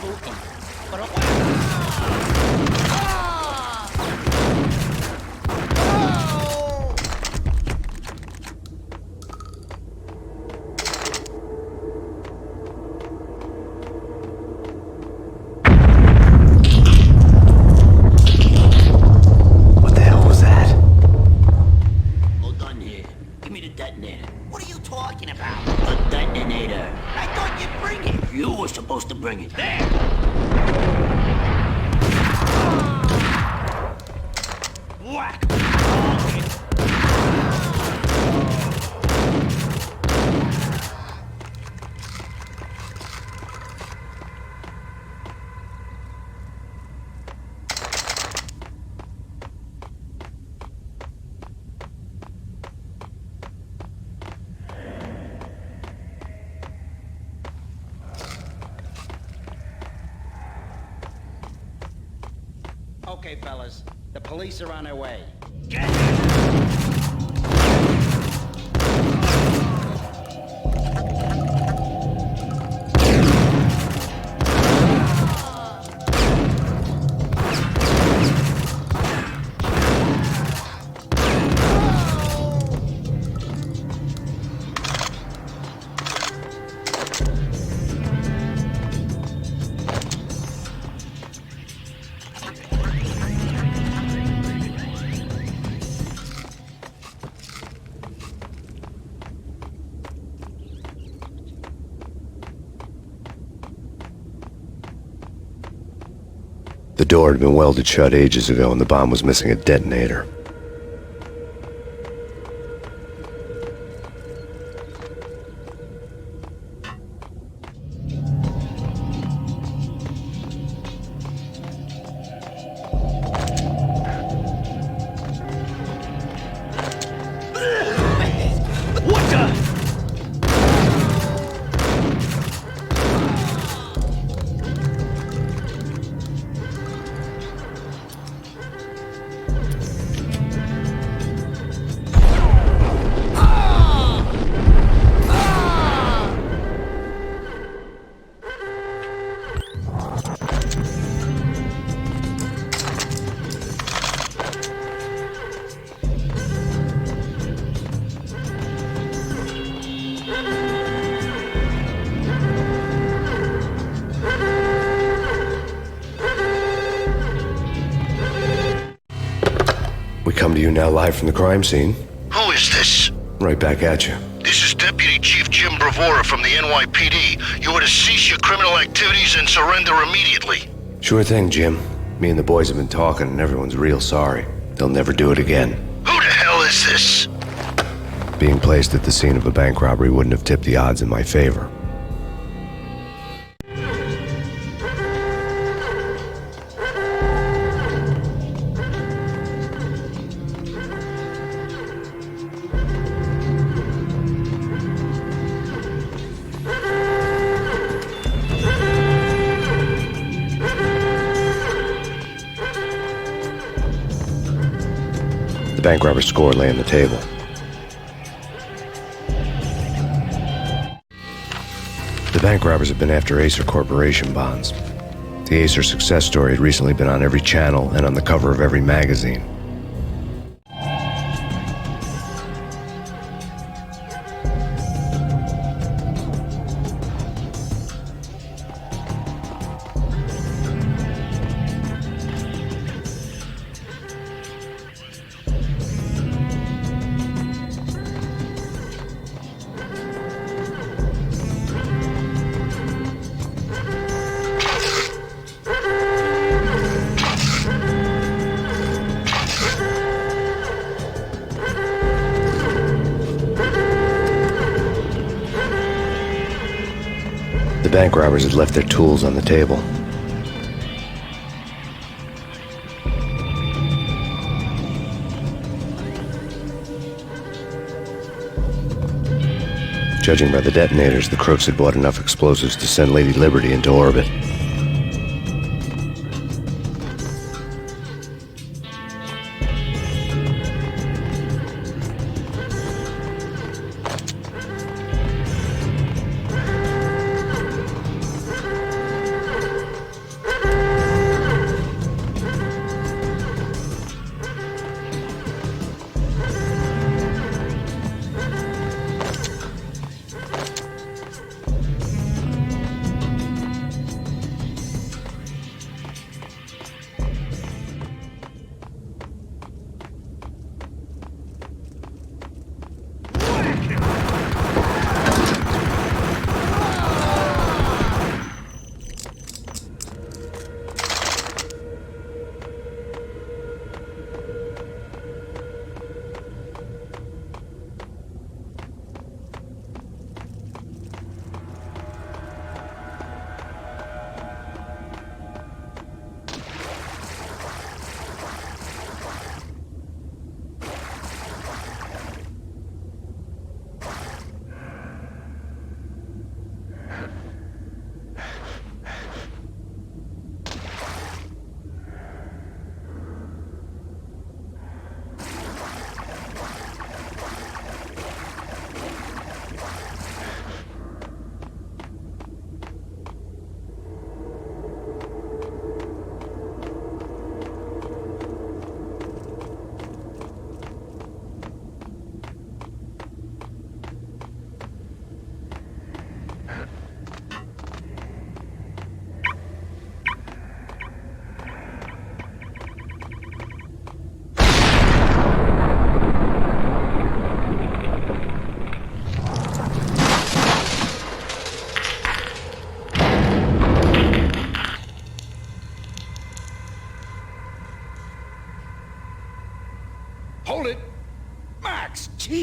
spook them. But what the hell was that? Hold on here. Give me the detonator. What are you talking about? A detonator. I thought you'd bring it. You were supposed to bring it. There! Whack! okay, fellas. The police are on their way. The door had been welded shut ages ago and the bomb was missing a detonator. What the? We come to you now live from the crime scene. Who is this? Right back at you. This is Deputy Chief Jim Bravura from the NYPD. You are to cease your criminal activities and surrender immediately. Sure thing, Jim. Me and the boys have been talking and everyone's real sorry. They'll never do it again. Who the hell is this? Being placed at the scene of a bank robbery wouldn't have tipped the odds in my favor. The bank robber's score lay on the table. The bank robbers have been after Acer Corporation bonds. The Acer success story had recently been on every channel and on the cover of every magazine. The bank robbers had left their tools on the table. Judging by the detonators, the crooks had bought enough explosives to send Lady Liberty into orbit.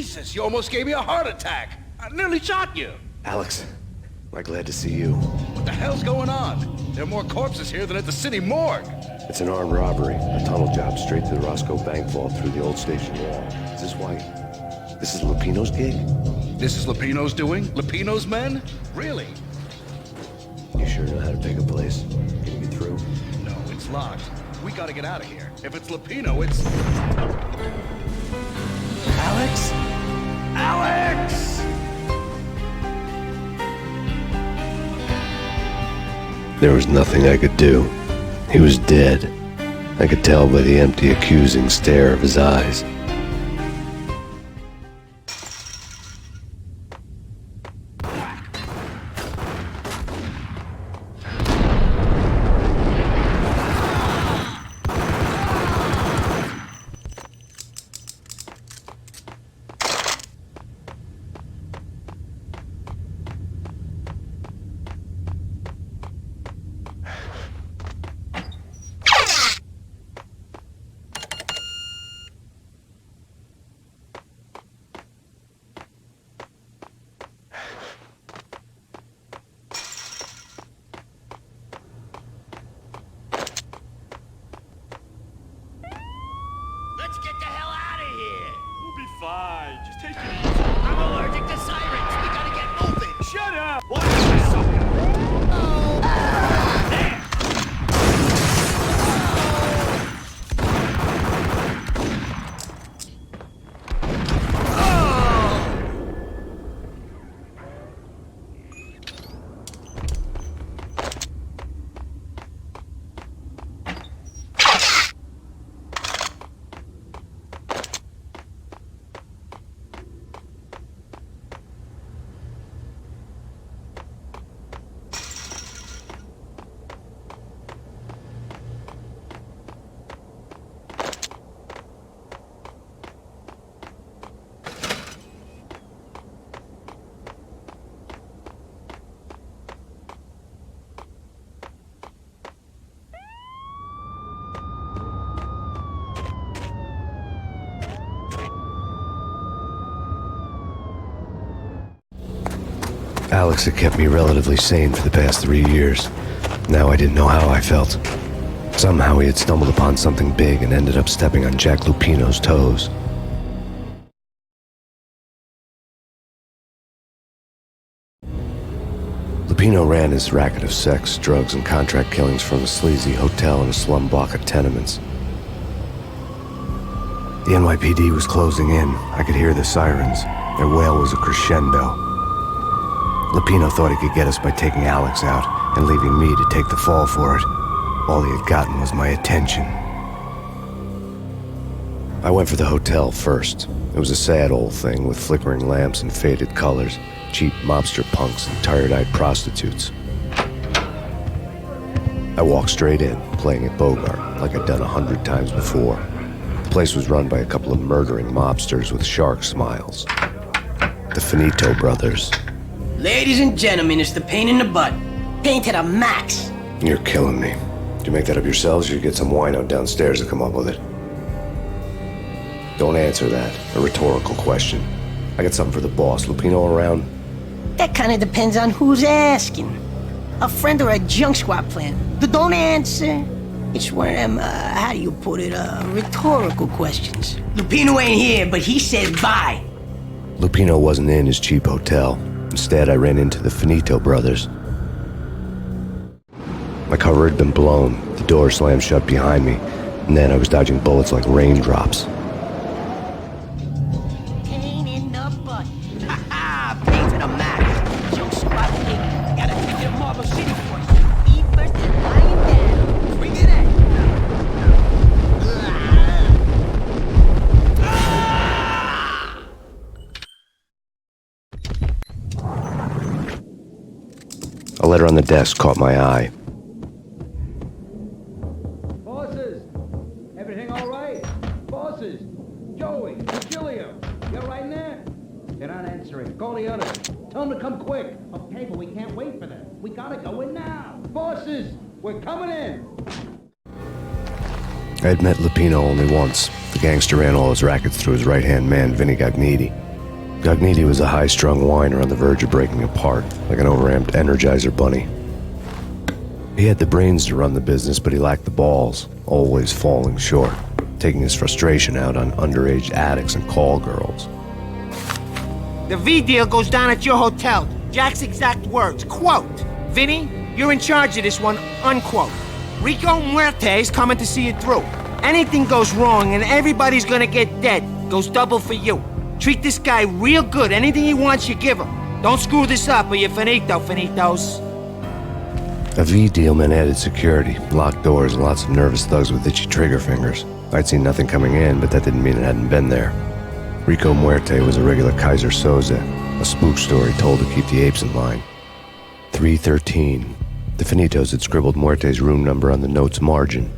Jesus, you almost gave me a heart attack. I nearly shot you. Alex, I'm glad to see you. What the hell's going on? There are more corpses here than at the city morgue. It's an armed robbery. A tunnel job straight to the Roscoe Bank vault through the old station wall. Is this why... This is Lupino's gig? This is Lupino's doing? Lupino's men? Really? You sure know how to pick a place? Can you get through? No, it's locked. We gotta get out of here. If it's Lupino, it's... Alex? Alex! There was nothing I could do. He was dead. I could tell by the empty, accusing stare of his eyes. Let's get the hell out of here. We'll be fine. Just take it easy. I'm allergic to sirens. We gotta get moving. Shut up! What is this? Alex had kept me relatively sane for the past 3 years. Now I didn't know how I felt. Somehow he had stumbled upon something big and ended up stepping on Jack Lupino's toes. Lupino ran his racket of sex, drugs, and contract killings from a sleazy hotel in a slum block of tenements. The NYPD was closing in. I could hear the sirens. Their wail was a crescendo. Lupino thought he could get us by taking Alex out and leaving me to take the fall for it. All he had gotten was my attention. I went for the hotel first. It was a sad old thing with flickering lamps and faded colors, cheap mobster punks and tired-eyed prostitutes. I walked straight in, playing at Bogart, like I'd done 100 times before. The place was run by a couple of murdering mobsters with shark smiles. The Finito brothers. Ladies and gentlemen, it's the pain in the butt. Pain to the max. You're killing me. Did you make that up yourselves, or you get some wino downstairs to come up with it? Don't answer that. A rhetorical question. I got something for the boss. Lupino around? That kind of depends on who's asking. A friend or a junk squad plan. But don't answer. It's one of them, how do you put it, rhetorical questions. Lupino ain't here, but he said bye. Lupino wasn't in his cheap hotel. Instead, I ran into the Finito brothers. My cover had been blown. The door slammed shut behind me, and then I was dodging bullets like raindrops. Pain in the butt. Ha ha! Pain to the max. Junk squad thing. Gotta take it to Marble City for you. Be first and lying down. Bring it in. A letter on the desk caught my eye. Bosses! Everything all right? Bosses! Joey! Virgilio! You're right in there? They're not answering. Call the others. Tell them to come quick. Okay, but we can't wait for them. We gotta go in now. Bosses! We're coming in! I had met Lupino only once. The gangster ran all his rackets through his right-hand man, Vinny Gagniti. Gognitti was a high-strung whiner on the verge of breaking apart, like an overamped Energizer bunny. He had the brains to run the business, but he lacked the balls, always falling short, taking his frustration out on underage addicts and call girls. The V deal goes down at your hotel. Jack's exact words, quote, "Vinny, you're in charge of this one," unquote. Rico Muerte's coming to see it through. Anything goes wrong and everybody's gonna get dead. Goes double for you. Treat this guy real good. Anything he wants, you give him. Don't screw this up or you're finito, finitos. A V deal meant added security, locked doors, and lots of nervous thugs with itchy trigger fingers. I'd seen nothing coming in, but that didn't mean it hadn't been there. Rico Muerte was a regular Kaiser Soze, a spook story told to keep the apes in line. 313. The Finitos had scribbled Muerte's room number on the note's margin.